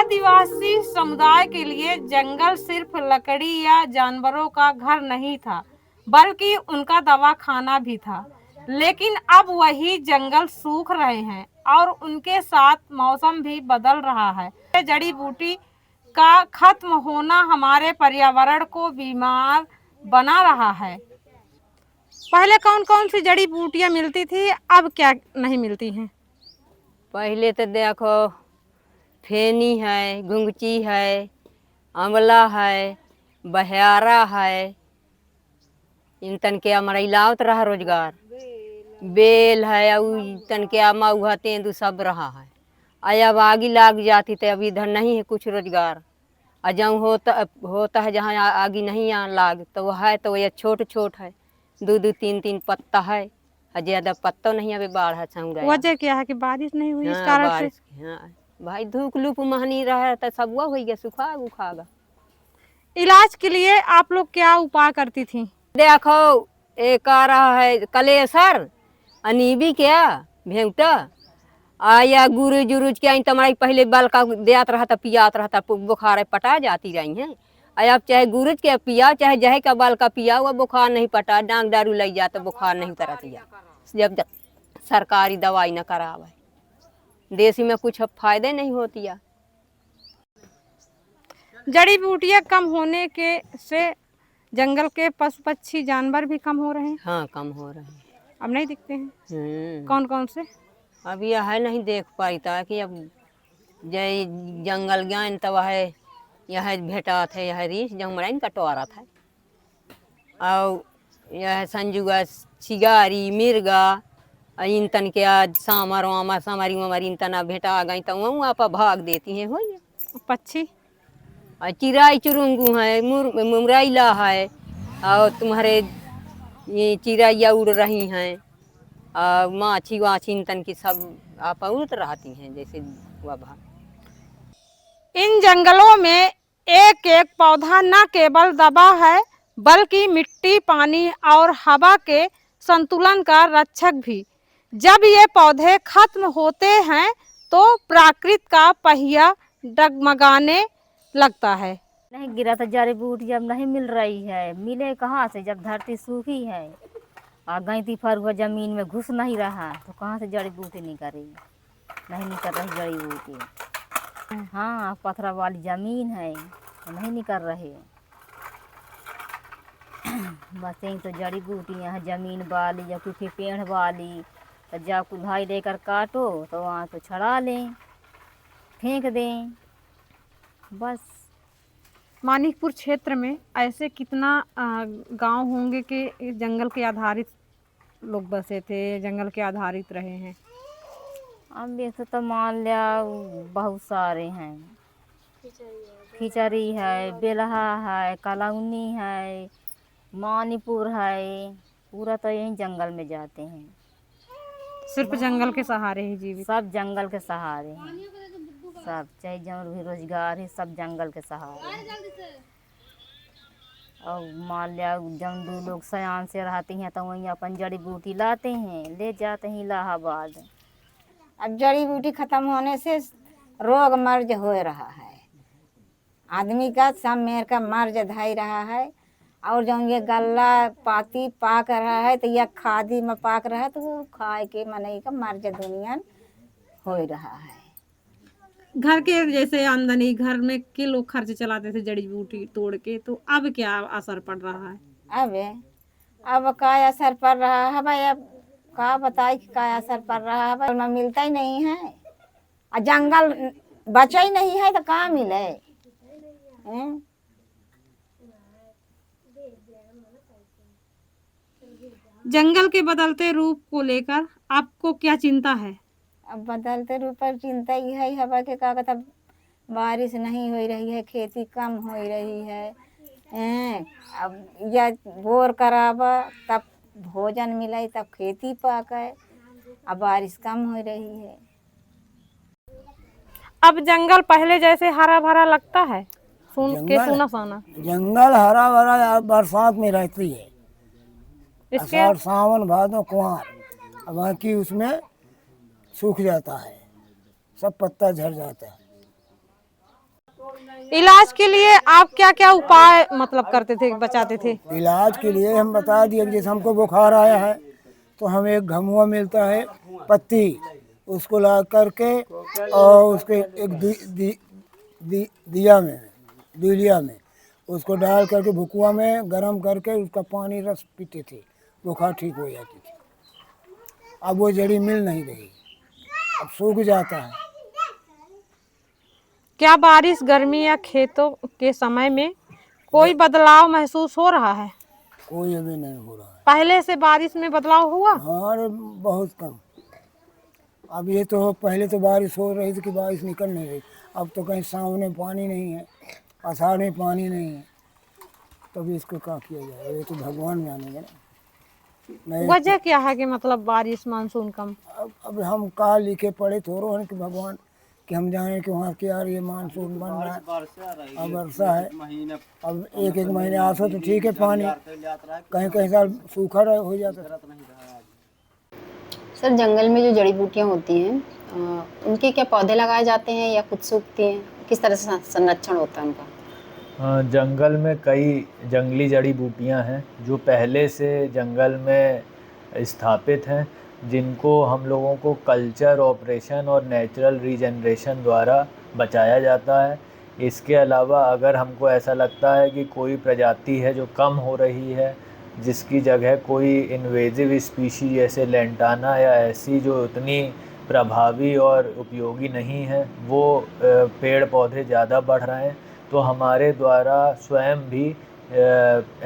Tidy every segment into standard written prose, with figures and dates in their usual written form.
आदिवासी समुदाय के लिए जंगल सिर्फ लकड़ी या जानवरों का घर नहीं था, बल्कि उनका दवा खाना भी था। लेकिन अब वही जंगल सूख रहे हैं और उनके साथ मौसम भी बदल रहा है। जड़ी बूटी का खत्म होना हमारे पर्यावरण को बीमार बना रहा है। पहले कौन कौन सी जड़ी बूटियां मिलती थी, अब क्या नहीं मिलती हैं? पहले तो देखो फेनी है, घुंगची है, आंवला है, बहियारा है, इन तन के हमारा इलावत रहा रोजगार। बेल है और तन के मऊहा तेंदू सब रहा है। अब आगी लाग जाती तो अब इधर नहीं है कुछ रोजगार। और जहाँ होता है जहाँ आगी नहीं यहाँ लाग तो वह है तो वह छोट छोट है, दो दो तीन तीन पत्ता है और ज्यादा पत्ता नहीं। अभी बाढ़ है वजह क्या है कि बारिश नहीं हुई, इस हाँ कारण से? बारिश हाँ भाई धूप लूप महनी रहा तो सब वो हो गया, सुखा उखागा। इलाज के लिए आप लोग क्या उपाय करती थी? देखो एक आ रहा है कलेसर, अनीबी क्या भेवटा आया गुरुज उरुज के तुम्हारी पहले बाल का देत रहा था, पियात रहा था, बुखार पटा जाती रही हैं। अब चाहे गुरुज के पिया चाहे जहे का बाल का पिया हुआ बुखार नहीं पटा, डांग दारू लग जाता बुखार नहीं उतरतिया जब सरकारी दवाई न करावे। देसी में कुछ फायदे नहीं होती है। जड़ी बूटियां कम होने के से जंगल के पशु पक्षी जानवर भी कम हो रहे हैं। हाँ कम हो रहे हैं। अब नहीं दिखते हैं। कौन कौन से? अब यह है नहीं देख पाई था कि अब जय जंगल ज्ञान तब है यह भेटा थे, यह रीछ जमराइन कटवारा था और यह संजुगा चिगारी मिर्गा इन तन के आज सामर वामर सामरी वामर इन तना भेटा गई तो वहाँ आप भाग देती हैं। हो पक्षी और चिराई चुरुंगू है, मुरैला है और तुम्हारे ये चिड़ैया उड़ रही हैं और माछी वाछी इन तन की सब आप उड़त रहती हैं जैसे वह भाग। इन जंगलों में एक एक पौधा न केवल दबा है, बल्कि मिट्टी, पानी और हवा के संतुलन का रक्षक भी। जब ये पौधे खत्म होते हैं तो प्रकृति का पहिया डगमगाने लगता है। नहीं गिरा तो जड़ी बूटी जब नहीं मिल रही है, मिले कहाँ से जब धरती सूखी है और गैंती फरुआ जमीन में घुस नहीं रहा तो कहाँ से जड़ी बूटी निकलेगी? नहीं निकल रही जड़ी बूटी। हाँ पत्थर वाली जमीन है तो नहीं निकल रहे। बस यही तो जड़ी बूटियाँ हैं, जमीन वाली या कुछ पेड़ वाली तो जब कुल्हाई लेकर काटो तो वहाँ तो छड़ा लें फेंक दें बस। मानिकपुर क्षेत्र में ऐसे कितना गांव होंगे कि जंगल के आधारित लोग बसे थे, जंगल के आधारित रहे हैं? अब ये तो मान लिया बहुत सारे हैं। खिचड़ी है, बेलहा है, कलौनी है, मानीपुर है, पूरा तो यही जंगल में जाते हैं। सिर्फ जंगल के सहारे ही जीवित? सब जंगल के सहारे हैं, सब चाहे जहाँ भी रोजगार है सब जंगल के सहारे हैं। और मान लिया जब दो लोग सयान से रहते हैं तो वहीं अपन जड़ी बूटी लाते हैं ले जाते हैं इलाहाबाद। अब जड़ी बूटी खत्म होने से रोग मर्ज हो रहा है, आदमी का सब मेर का मर्ज धाई रहा है। और जब ये गल्ला पाती पाक रहा है तो यह खादी में पाक रहा है तो वो खाए के मनई का मर्ज दुनिया हो रहा है। घर के जैसे आमदनी, घर में के लोग खर्च चलाते थे जड़ी बूटी तोड़ के, तो अब क्या असर पड़ रहा है? अब का असर पड़ रहा है भाई, अब का बताए कि का असर पड़ रहा है भाई। में मिलता ही नहीं है और जंगल बचा ही नहीं है तो कहाँ मिले हैं? जंगल के बदलते रूप को लेकर आपको क्या चिंता है? अब बदलते रूप पर चिंता ही है हवा के का कहता बारिश नहीं हो रही है, खेती कम हो रही है। अब या बोर करावा तब भोजन मिले तब खेती पाके, अब बारिश कम हो रही है। अब जंगल पहले जैसे हरा भरा लगता है? सूना साना जंगल हरा भरा बरसात में रहती है, आषाढ़ सावन भादो कुंवर, बाकी उसमें सूख जाता है, सब पत्ता झड़ जाता है। इलाज के लिए आप क्या क्या उपाय मतलब करते थे, बचाते थे? इलाज के लिए हम बता दिए कि जैसे हमको बुखार आया है तो हमें एक घमुआ मिलता है पत्ती, उसको ला करके और उसके एक दिया में दिलिया में उसको डाल करके भुकुआ में गरम करके उसका पानी रस पीते थे, बुखार ठीक हो जाती थी। अब वो जड़ी मिल नहीं रही, अब सूख जाता है। क्या बारिश, गर्मी या खेतों के समय में कोई बदलाव महसूस हो रहा है? कोई अभी नहीं हो रहा है। पहले से बारिश में बदलाव हुआ? हाँ, अरे बहुत कम। अब ये तो पहले तो बारिश हो रही थी कि बारिश निकल नहीं रही, अब तो कहीं सावन में पानी नहीं है, आषाढ़ में पानी नहीं है, तभी इसको क्या किया जाए, ये तो भगवान जानेंगे ना। नहीं वजह क्या है कि मतलब बारिश मानसून कम? अब हम कहा लिखे पढ़े थोड़ो हैं कि भगवान कि हम जाने कि वहाँ क्या ये मानसून बन रहा है, अब वर्षा है, अब एक एक महीने आता तो ठीक है पानी, कहीं कहीं साल सूखा हो जाता है। सर जंगल में जो जड़ी बूटियां होती हैं उनके क्या पौधे लगाए जाते हैं या खुद सूखती हैं, किस तरह से संरक्षण होता है उनका? जंगल में कई जंगली जड़ी बूटियां हैं जो पहले से जंगल में स्थापित हैं, जिनको हम लोगों को कल्चर ऑपरेशन और नेचुरल रीजनरेशन द्वारा बचाया जाता है। इसके अलावा अगर हमको ऐसा लगता है कि कोई प्रजाति है जो कम हो रही है, जिसकी जगह कोई इन्वेजिव स्पीशी जैसे लेंटाना या ऐसी जो उतनी प्रभावी और उपयोगी नहीं है, वो पेड़ पौधे ज़्यादा बढ़ रहे हैं, तो हमारे द्वारा स्वयं भी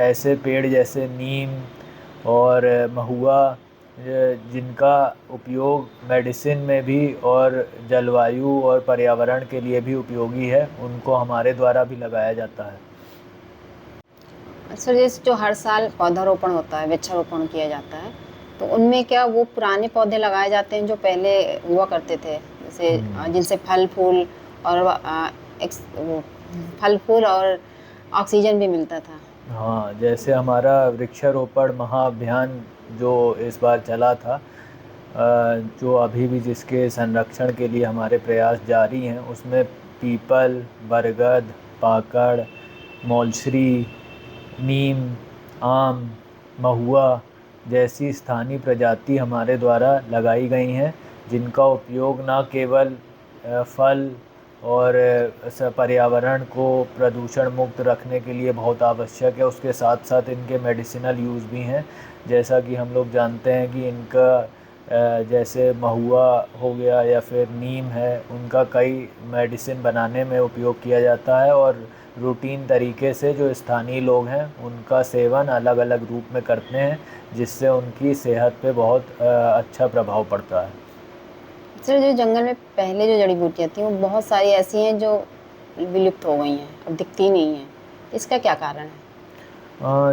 ऐसे पेड़ जैसे नीम और महुआ, जिनका उपयोग मेडिसिन में भी और जलवायु और पर्यावरण के लिए भी उपयोगी है, उनको हमारे द्वारा भी लगाया जाता है। सर जैसे जो हर साल पौधारोपण होता है, वृक्षारोपण किया जाता है, तो उनमें क्या वो पुराने पौधे लगाए जाते हैं जो पहले हुआ करते थे, जैसे जिनसे फल फूल और ऑक्सीजन भी मिलता था? हाँ, जैसे हमारा वृक्षारोपण महाअभियान जो इस बार चला था, जो अभी भी जिसके संरक्षण के लिए हमारे प्रयास जारी हैं, उसमें पीपल, बरगद, पाकड़, मौलसरी, नीम, आम, महुआ जैसी स्थानीय प्रजाति हमारे द्वारा लगाई गई हैं, जिनका उपयोग न केवल फल और पर्यावरण को प्रदूषण मुक्त रखने के लिए बहुत आवश्यक है, उसके साथ साथ इनके मेडिसिनल यूज़ भी हैं। जैसा कि हम लोग जानते हैं कि इनका जैसे महुआ हो गया या फिर नीम है, उनका कई मेडिसिन बनाने में उपयोग किया जाता है, और रूटीन तरीके से जो स्थानीय लोग हैं उनका सेवन अलग अलग रूप में करते हैं, जिससे उनकी सेहत पे बहुत अच्छा प्रभाव पड़ता है। सर जो जंगल में पहले जो जड़ी बूटियाँ थी वो बहुत सारी ऐसी हैं जो विलुप्त हो गई हैं, अब दिखती नहीं हैं, इसका क्या कारण है?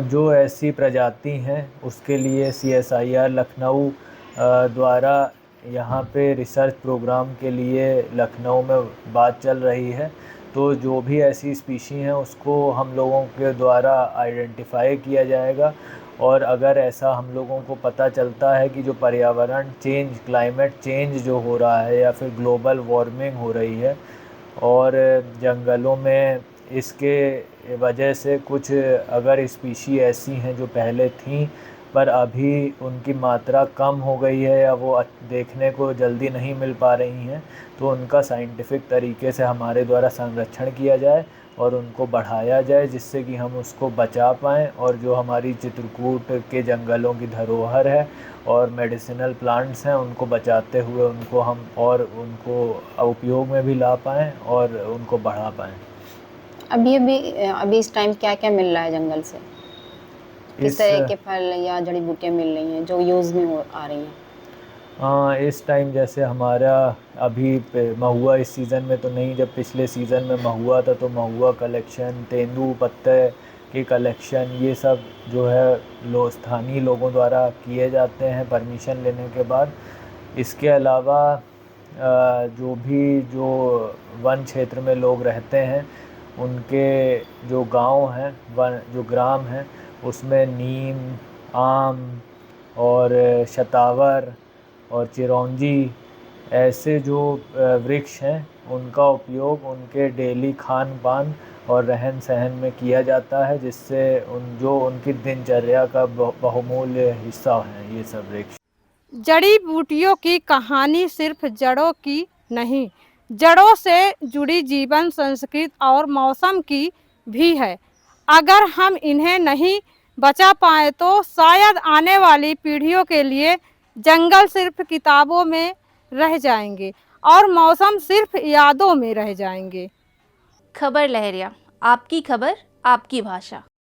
जो ऐसी प्रजाति हैं उसके लिए CSIR लखनऊ द्वारा यहाँ पे रिसर्च प्रोग्राम के लिए लखनऊ में बात चल रही है, तो जो भी ऐसी स्पीशी हैं उसको हम लोगों के द्वारा आइडेंटिफाई किया जाएगा, और अगर ऐसा हम लोगों को पता चलता है कि जो पर्यावरण चेंज, क्लाइमेट चेंज जो हो रहा है या फिर ग्लोबल वार्मिंग हो रही है, और जंगलों में इसके वजह से कुछ अगर स्पीशी ऐसी हैं जो पहले थीं पर अभी उनकी मात्रा कम हो गई है या वो देखने को जल्दी नहीं मिल पा रही हैं, तो उनका साइंटिफिक तरीके से हमारे द्वारा संरक्षण किया जाए और उनको बढ़ाया जाए, जिससे कि हम उसको बचा पाएँ, और जो हमारी चित्रकूट के जंगलों की धरोहर है और मेडिसिनल प्लांट्स हैं उनको बचाते हुए उनको हम और उनको उपयोग में भी ला पाएँ और उनको बढ़ा पाएँ। अभी इस टाइम क्या क्या मिल रहा है जंगल से? किस तरह के फल या जड़ी बूटियाँ मिल रही हैं जो यूज़ में आ रही हैं? इस टाइम जैसे हमारा अभी महुआ इस सीज़न में तो नहीं, जब पिछले सीज़न में महुआ था तो महुआ कलेक्शन, तेंदू पत्ते की कलेक्शन, ये सब जो है स्थानीय लोगों द्वारा किए जाते हैं परमिशन लेने के बाद। इसके अलावा जो वन क्षेत्र में लोग रहते हैं उनके जो गांव हैं, वन जो ग्राम हैं, उसमें नीम, आम और शतावर और चिरौंजी ऐसे जो वृक्ष हैं उनका उपयोग उनके डेली खान पान और रहन सहन में किया जाता है, जिससे उनकी दिनचर्या का बहुमूल्य हिस्सा है ये सब वृक्ष। जड़ी बूटियों की कहानी सिर्फ जड़ों की नहीं, जड़ों से जुड़ी जीवन, संस्कृति और मौसम की भी है। अगर हम इन्हें नहीं बचा पाए तो शायद आने वाली पीढ़ियों के लिए जंगल सिर्फ किताबों में रह जाएंगे और मौसम सिर्फ यादों में रह जाएंगे। खबर लहरिया, आपकी खबर, आपकी भाषा।